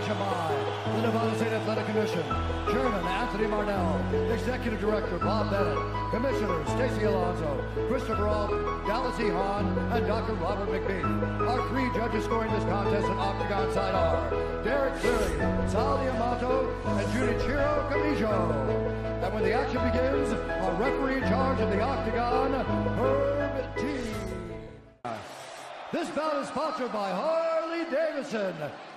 presentation by the Nevada State Athletic Commission. Chairman Anthony Marnell, Executive Director Bob Bennett, Commissioners Stacey Alonso, Christopher Alt, Dallas E. Hahn, and Dr. Robert McBeef. Our three judges scoring this contest at Octagon side are Derek Cleary, Sal Diamato, and Junichiro Camijo. And when the action begins, our referee in charge of the Octagon, Herb T. This bout is sponsored by Harley-Davidson.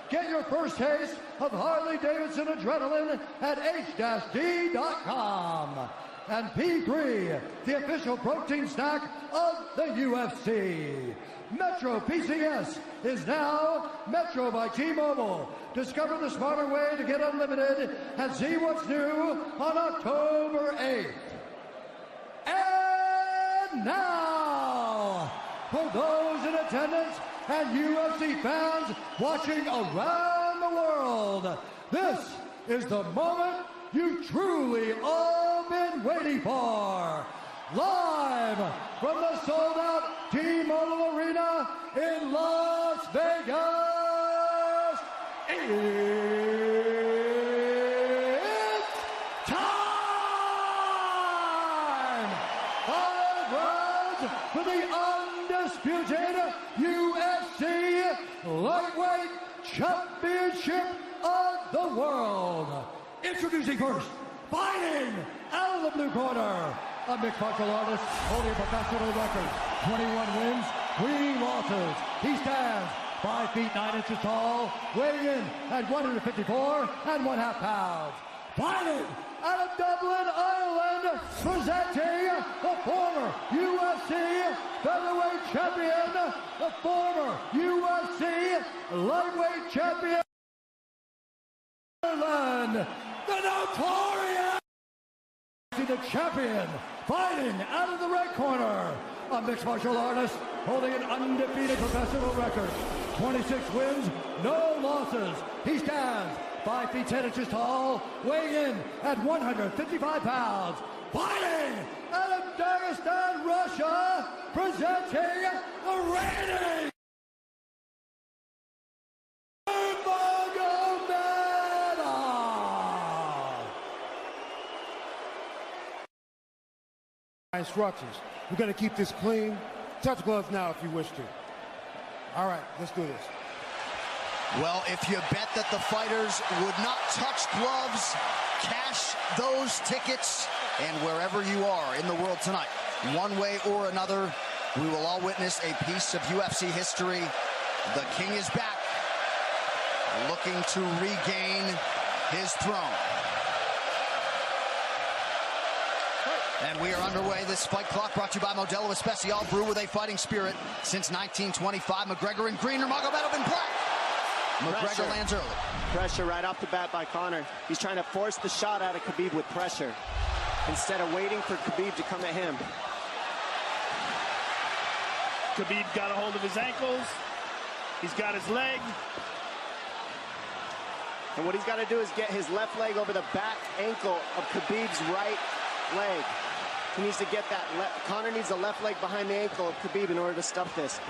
Get your first taste of Harley-Davidson adrenaline at h-d.com. And P3, the official protein snack of the UFC. Metro PCS is now Metro by T-Mobile. Discover the smarter way to get unlimited and see what's new on October 8th. And now, for those in attendance and UFC fans watching around the world, this is the moment you've truly all been waiting for. Live from the sold-out T-Mobile Arena in Las Vegas, it's time! 5 rounds for the undisputed UFC Lightweight Championship of the World. Introducing first, fighting out of the blue corner, a mixed martial artist holding a professional record, 21 wins, 3 losses. He stands 5 feet 9 inches tall, weighing in at 154 1/2 pounds. Fighting out of Dublin, Ireland, presenting the former UFC featherweight champion, the former UFC lightweight champion, Ireland, the notorious, the champion, fighting out of the red corner, a mixed martial artist holding an undefeated professional record, 26 wins, no losses. He stands 5 feet 10 inches tall, weighing in at 155 pounds. Fighting out of Dagestan, Russia, presenting the reigning instructions. We're going to keep this clean. Touch gloves now if you wish to. All right, let's do this. Well, if you bet that the fighters would not touch gloves, cash those tickets, and wherever you are in the world tonight, one way or another, we will all witness a piece of UFC history. The King is back, looking to regain his throne. And we are underway. This fight clock brought to you by Modelo Especial, brew with a fighting spirit since 1925. McGregor in green, Nurmagomedov in black. McGregor lands early. Pressure right off the bat by Conor. He's trying to force the shot out of Khabib with pressure instead of waiting for Khabib to come at him. Khabib got a hold of his ankles. He's got his leg. And what he's got to do is get his left leg over the back ankle of Khabib's right leg. He needs to get that. Conor needs the left leg behind the ankle of Khabib in order to stuff this.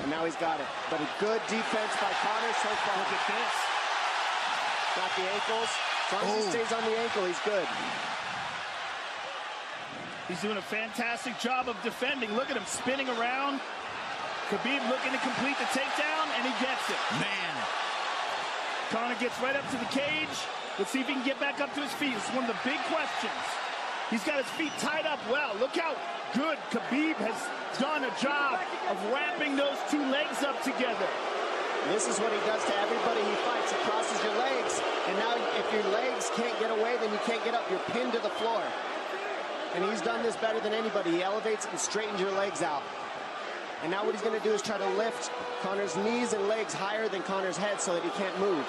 And now he's got it. But a good defense by Conor so far. Look at this. Got the ankles. As long as he stays on the ankle, he's good. He's doing a fantastic job of defending. Look at him spinning around. Khabib looking to complete the takedown, and he gets it. Man. Conor gets right up to the cage. Let's see if he can get back up to his feet. It's one of the big questions. He's got his feet tied up well. Look how good Khabib has done a job of wrapping those two legs up together. This is what he does to everybody he fights. He crosses your legs, and now if your legs can't get away, then you can't get up. You're pinned to the floor. And he's done this better than anybody. He elevates and straightens your legs out. And now what he's going to do is try to lift Conor's knees and legs higher than Conor's head so that he can't move.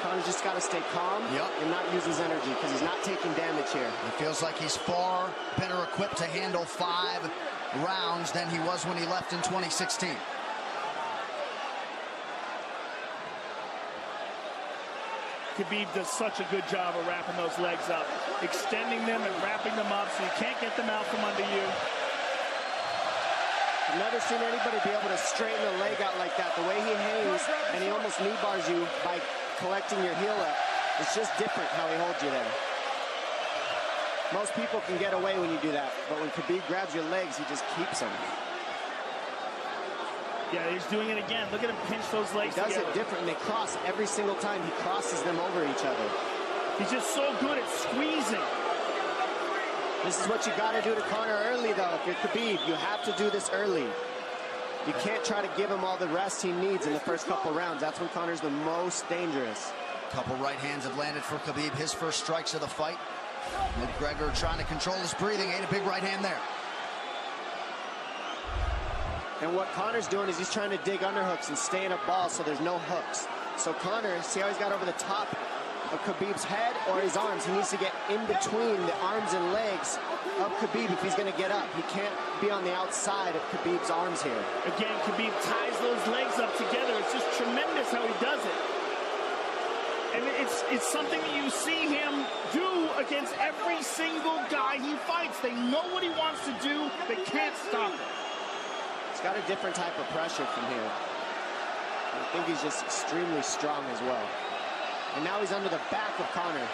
Conor's just got to stay calm and not use his energy because he's not taking damage here. It feels like he's far better equipped to handle 5 rounds than he was when he left in 2016. Khabib does such a good job of wrapping those legs up, extending them and wrapping them up so you can't get them out from under you. I've never seen anybody be able to straighten the leg out like that. The way he hangs, and he almost knee bars you by collecting your heel up. It's just different how he holds you there. Most people can get away when you do that, but when Khabib grabs your legs, he just keeps them. Yeah, he's doing it again. Look at him pinch those legs together. He does it different, and they cross every single time. He crosses them over each other. He's just so good at squeezing. This is what you got to do to Conor early, though. If you're Khabib, you have to do this early. You can't try to give him all the rest he needs in the first couple rounds. That's when Conor's the most dangerous. Couple right hands have landed for Khabib. His first strikes of the fight. McGregor trying to control his breathing. Ate a big right hand there. And what Conor's doing is he's trying to dig underhooks and stay in a ball so there's no hooks. So Conor, see how he's got over the top of Khabib's head or his arms? He needs to get in between the arms and legs of Khabib if he's going to get up. He can't be on the outside of Khabib's arms here. Again, Khabib ties those legs up together. It's just tremendous how he does it. And it's something that you see him do against every single guy he fights. They know what he wants to do. They can't stop it. He's got a different type of pressure from here. I think he's just extremely strong as well. And now he's under the back of Conor,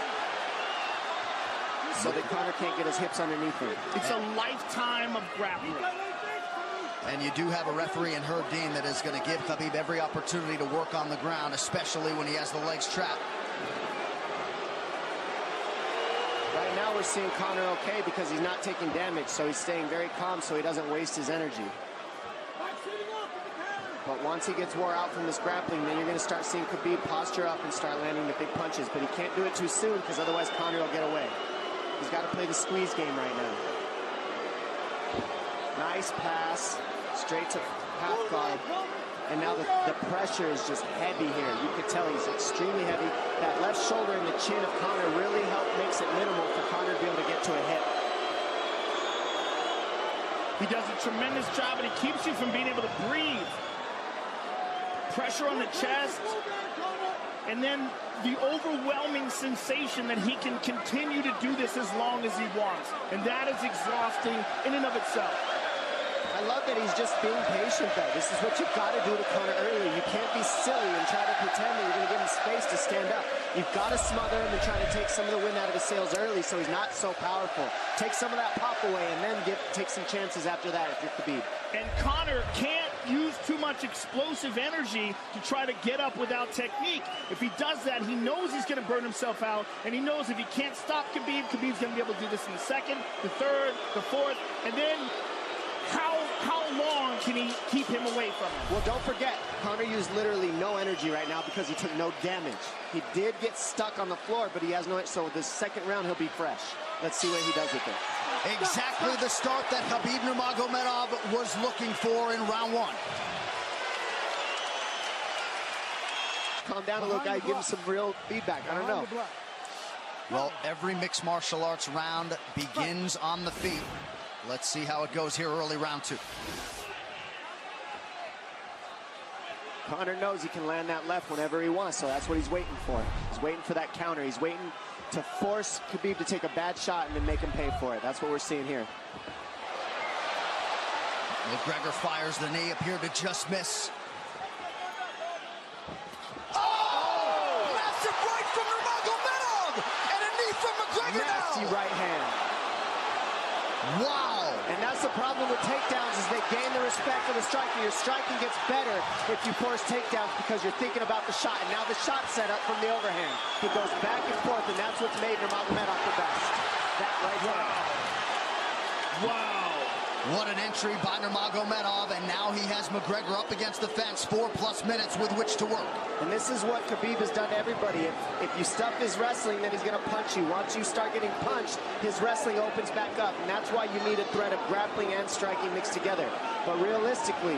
so that Conor can't get his hips underneath him. It's a lifetime of grappling. And you do have a referee in Herb Dean that is going to give Khabib every opportunity to work on the ground, especially when he has the legs trapped. Right now we're seeing Conor okay because he's not taking damage, so he's staying very calm so he doesn't waste his energy. But once he gets wore out from this grappling, then you're going to start seeing Khabib posture up and start landing the big punches. But he can't do it too soon because otherwise Conor will get away. He's got to play the squeeze game right now. Nice pass, straight to half guard. And now the pressure is just heavy here. You can tell he's extremely heavy. That left shoulder and the chin of Conor really makes it minimal for Conor to be able to get to a hit. He does a tremendous job, and he keeps you from being able to breathe. Pressure on the chest, and then the overwhelming sensation that he can continue to do this as long as he wants. And that is exhausting in and of itself. I love that he's just being patient, though. This is what you've got to do to Conor early. You can't be silly and try to pretend that you're going to give him space to stand up. You've got to smother him and try to take some of the wind out of his sails early so he's not so powerful. Take some of that pop away and then take some chances after that if you're Khabib. And Conor can't use too much explosive energy to try to get up without technique. If he does that, he knows he's going to burn himself out, and he knows if he can't stop Khabib, Khabib's going to be able to do this in the second, the third, the fourth, and then how long can he keep him away from him? Well, don't forget, Conor used literally no energy right now because he took no damage. He did get stuck on the floor, but he has no, so this second round he'll be fresh. Let's see what he does with it. Exactly the start that Khabib Nurmagomedov was looking for in round one. Calm down a little guy, give him some real feedback. I don't know. Well, every mixed martial arts round begins on the feet. Let's see how it goes here early round two. Conor knows he can land that left whenever he wants, so that's what he's waiting for. He's waiting for that counter. He's waiting to force Khabib to take a bad shot and then make him pay for it. That's what we're seeing here. McGregor fires the knee, appeared to just miss. Oh! Massive right from Nurmagomedov! And a knee from McGregor now! Nasty right hand. Wow! And that's the problem with takedowns is they gain the respect of the striker. Your striking gets better if you force takedowns because you're thinking about the shot. And now the shot set up from the overhand. He goes back and forth, and that's what's made Nurmagomedov the best. That right hand. Wow. What an entry by Nurmagomedov, and now he has McGregor up against the fence, 4+ minutes with which to work. And this is what Khabib has done to everybody. If you stuff his wrestling, then he's going to punch you. Once you start getting punched, his wrestling opens back up, and that's why you need a threat of grappling and striking mixed together. But realistically,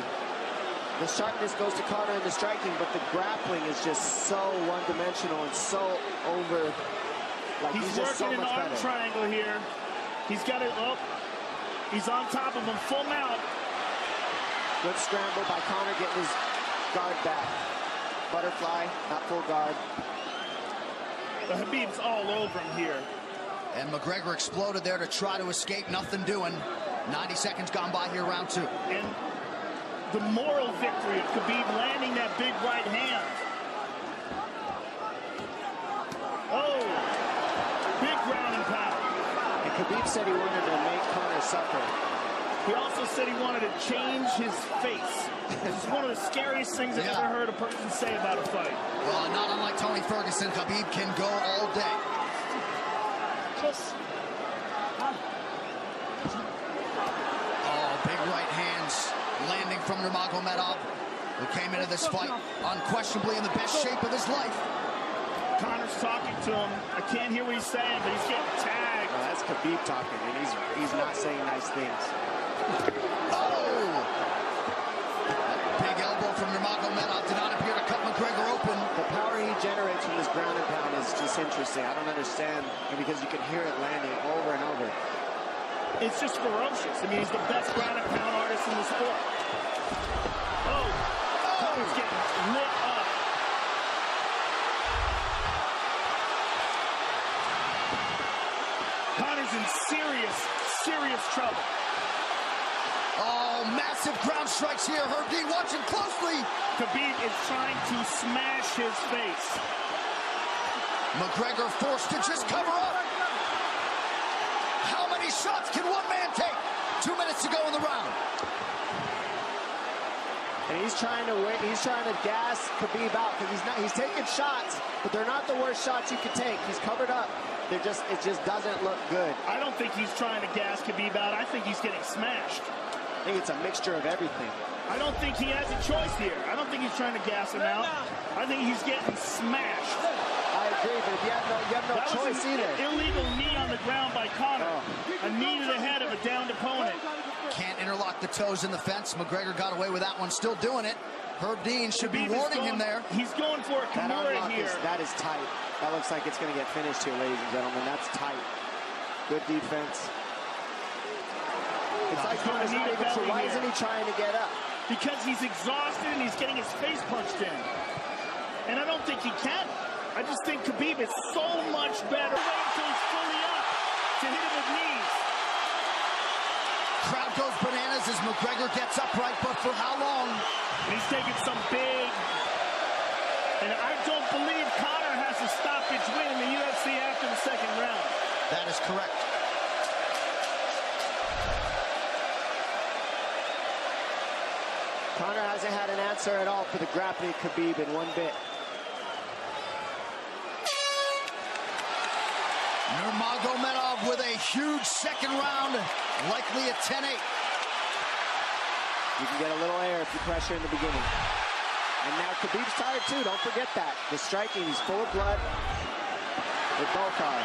the sharpness goes to Conor in the striking, but the grappling is just so one-dimensional and so over. Like He's just so working much an arm better. triangle here. He's got it up. He's on top of him, full mount. Good scramble by Conor, getting his guard back. Butterfly, not full guard. The Habib's all over him here. And McGregor exploded there to try to escape, nothing doing. 90 seconds gone by here, round two. And the moral victory of Khabib landing that big right hand. Oh, big ground and pound. And Khabib said he wanted to make Conor suffer. He also said he wanted to change his face. This is one of the scariest things I've ever heard a person say about a fight. Well, not unlike Tony Ferguson, Khabib can go all day. Oh, big right hands landing from Nurmagomedov, who came into this fight unquestionably in the best shape of his life. Conor's talking to him. I can't hear what he's saying, but he's getting tagged. Well, that's Khabib talking, and he's not saying nice things. Oh! Big elbow from Nurmagomedov did not appear to cut McGregor open. The power he generates from this ground and pound is just interesting. I don't understand, because you can hear it landing over and over. It's just ferocious. I mean, he's the best ground and pound artist in the sport. Oh! Conor's getting lit up. Conor's in serious trouble. Oh, massive ground strikes here. Herb Dean watching closely. Khabib is trying to smash his face. McGregor forced to just cover up. How many shots can one man take? 2 minutes to go in the round. And he's trying to wait. He's trying to gas Khabib out, because he's taking shots, but they're not the worst shots you can take. He's covered up. It just doesn't look good. I don't think he's trying to gas Khabib out. I think he's getting smashed. I think it's a mixture of everything. I don't think he has a choice here. I don't think he's trying to gas him out. I think he's getting smashed. I agree, but if you have no choice either. Illegal knee on the ground by Conor. A knee to the head of a downed opponent. Can't interlock the toes in the fence. McGregor got away with that one, still doing it. Herb Dean should be warning him there. He's going for a Kimura here. That is tight. That looks like it's going to get finished here, ladies and gentlemen. That's tight. Good defense. It's like Conor's not even sure. Why isn't he trying to get up? Because he's exhausted and he's getting his face punched in. And I don't think he can. I just think Khabib is so much better. Wait until he's fully up to hit him with knees. Crowd goes bananas as McGregor gets upright, but for how long? And he's taking some big... And I don't believe Conor has a stoppage win in the UFC after the second round. That is correct. Conor hasn't had an answer at all for the grappling Khabib in one bit. Nurmagomedov with a huge second round, likely a 10-8. You can get a little air if you pressure in the beginning. And now Khabib's tired too, don't forget that. The striking, he's full of blood. They both are.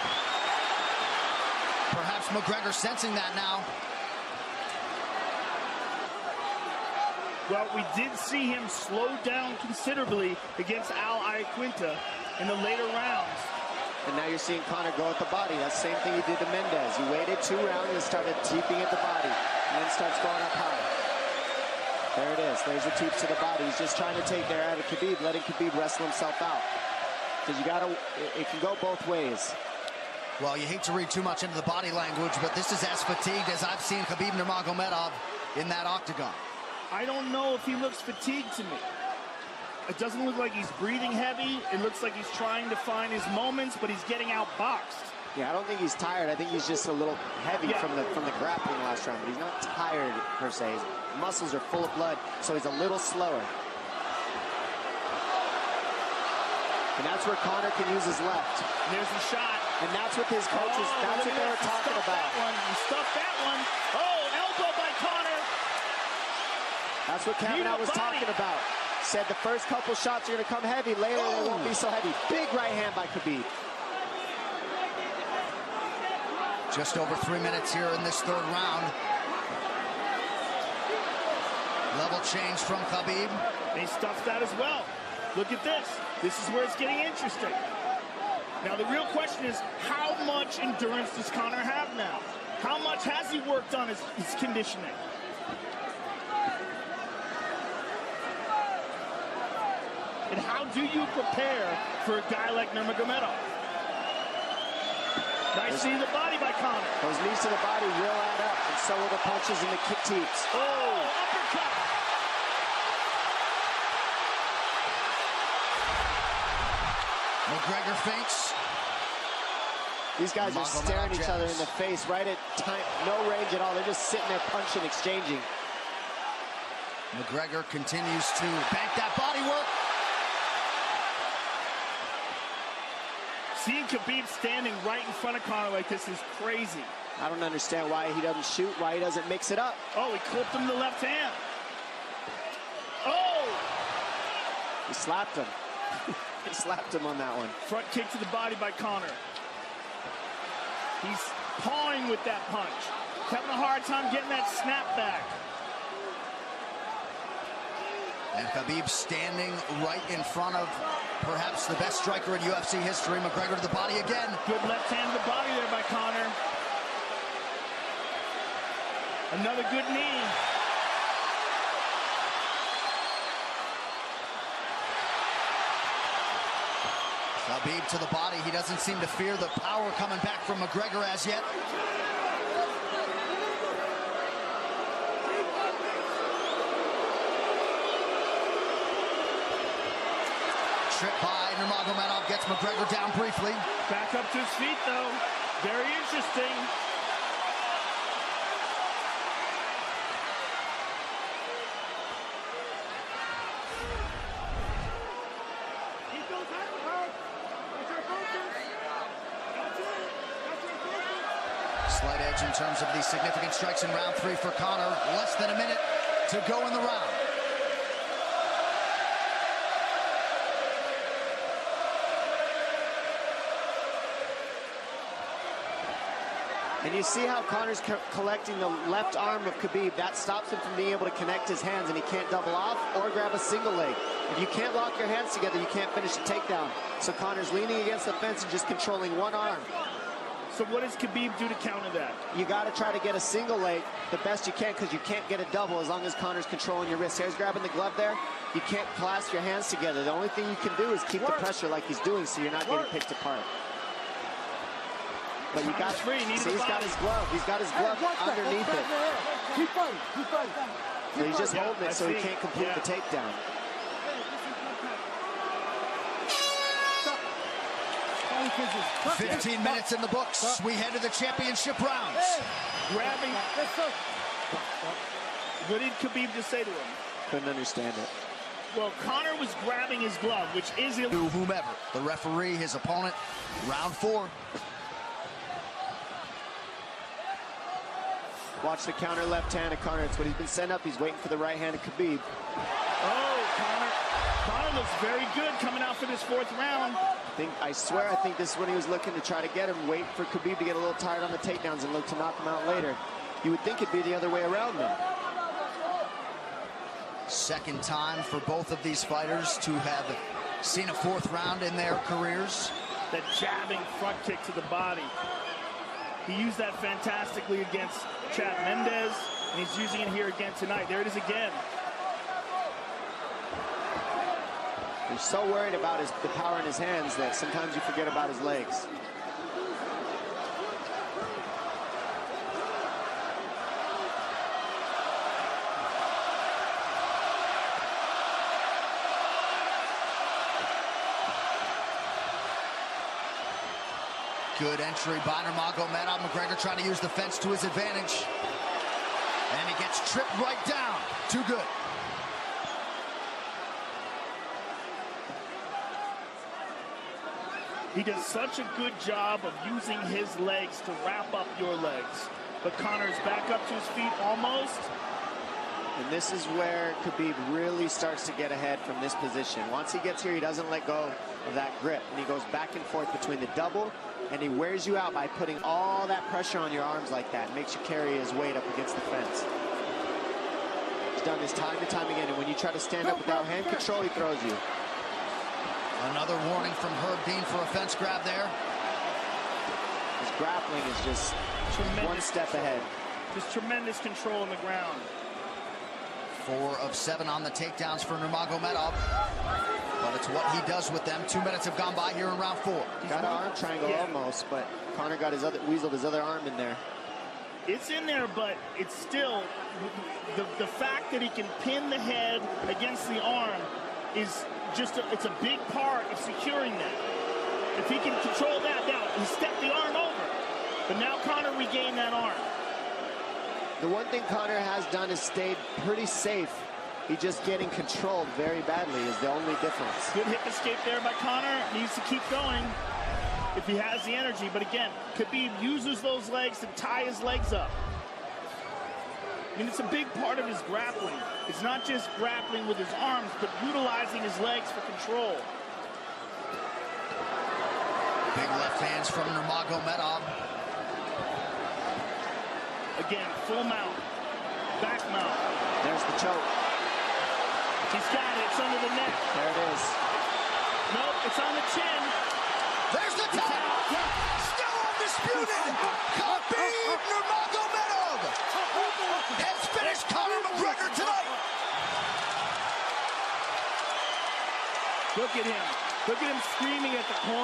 Perhaps McGregor sensing that now. Well, we did see him slow down considerably against Al Iaquinta in the later rounds. And now you're seeing Conor go at the body. That's the same thing he did to Mendez. He waited 2 rounds and started teeping at the body. And then starts going up high. There it is. There's the teeps to the body. He's just trying to take there out of Khabib, letting Khabib wrestle himself out. Because you gotta, it can go both ways. Well, you hate to read too much into the body language, but this is as fatigued as I've seen Khabib Nurmagomedov in that octagon. I don't know if he looks fatigued to me. It doesn't look like he's breathing heavy. It looks like he's trying to find his moments, but he's getting outboxed. Yeah, I don't think he's tired. I think he's just a little heavy from the grappling last round, but he's not tired per se. His muscles are full of blood, so he's a little slower. And that's where Conor can use his left. There's a shot. And that's what his coaches, that's what they were talking about. He stuffed that one. Oh, elbow by Conor. That's what Kavanaugh was talking about. Said the first couple shots are going to come heavy. Later, they won't be so heavy. Big right hand by Khabib. Just over 3 minutes here in this third round. Level change from Khabib. He stuffed that as well. Look at this. This is where it's getting interesting. Now, the real question is, how much endurance does Conor have now? How much has he worked on his conditioning? And how do you prepare for a guy like Nurmagomedov? Nice knee to the body by Conor. Those knees to the body will add up, and so will the punches and the kick teeps. Oh, uppercut. McGregor feints. These guys are staring each other in the face right at time, no range at all. They're just sitting there punching, exchanging. McGregor continues to bank that body work. Seeing Khabib standing right in front of Conor like this is crazy. I don't understand why he doesn't shoot, why he doesn't mix it up. Oh, he clipped him the left hand. Oh! He slapped him. He slapped him on that one. Front kick to the body by Conor. He's pawing with that punch. Having a hard time getting that snap back. And Khabib standing right in front of perhaps the best striker in UFC history. McGregor to the body again. Good left hand to the body there by Conor. Another good knee. Khabib to the body. He doesn't seem to fear the power coming back from McGregor as yet. Trip by Nurmagomedov gets McGregor down briefly. Back up to his feet, though. Very interesting. Slight edge in terms of the significant strikes in round 3 for Conor. Less than a minute to go in the round. And you see how Conor's collecting the left arm of Khabib. That stops him from being able to connect his hands, and he can't double off or grab a single leg. If you can't lock your hands together, you can't finish a takedown. So Conor's leaning against the fence and just controlling one arm. So what does Khabib do to counter that? You got to try to get a single leg the best you can, because you can't get a double as long as Conor's controlling your wrist. Here's grabbing the glove there. You can't clasp your hands together. The only thing you can do is keep the pressure like he's doing, so you're not getting picked apart. But you got free. See, he's got his glove. He's got his glove underneath it. Keep fighting. Keep fighting. So he's just holding it so he can't complete the takedown. Stop. 15 minutes in the books. We head to the championship rounds. Grabbing. What did Khabib just say to him? Couldn't understand it. Well, Conor was grabbing his glove, which is To whomever. The referee, his opponent. Round 4. Watch the counter left hand of Conor. It's what he's been set up. He's waiting for the right hand of Khabib. Oh, Conor looks very good coming out for this 4th round. I swear, I think this is when he was looking to try to get him, wait for Khabib to get a little tired on the takedowns and look to knock him out later. You would think it'd be the other way around though. Second time for both of these fighters to have seen a 4th round in their careers. That jabbing front kick to the body. He used that fantastically against Chad Mendes, and he's using it here again tonight. There it is again. He's so worried about the power in his hands that sometimes you forget about his legs. Good entry by Nurmagomedov. McGregor trying to use the fence to his advantage. And he gets tripped right down. Too good. He does such a good job of using his legs to wrap up your legs. But Conor's back up to his feet almost. And this is where Khabib really starts to get ahead from this position. Once he gets here, he doesn't let go of that grip. And he goes back and forth between the double, and he wears you out by putting all that pressure on your arms like that. It makes you carry his weight up against the fence. He's done this time and time again. And when you try to stand up without hand control, he throws you. Another warning from Herb Dean for a fence grab there. His grappling is just one step ahead. Just tremendous control on the ground. 4 of 7 on the takedowns for Nurmagomedov. But it's what he does with them. 2 minutes have gone by here in round 4. Got an arm triangle almost, but Conor got weaseled his other arm in there. It's in there, but it's still the fact that he can pin the head against the arm is just it's a big part of securing that. If he can control that, now he stepped the arm over. But now Conor regained that arm. The one thing Conor has done is stayed pretty safe. He's just getting controlled very badly is the only difference. Good hip escape there by Conor. Needs to keep going if he has the energy. But again, Khabib uses those legs to tie his legs up. I mean, it's a big part of his grappling. It's not just grappling with his arms, but utilizing his legs for control. Big left hands from Nurmagomedov. Again, full mount, back mount. There's the choke. He's got it. It's under the neck. There it is. Nope, it's on the chin. There's the tap. Still undisputed. Khabib Nurmagomedov has finished Conor McGregor tonight. Look at him. Look at him screaming at the corner.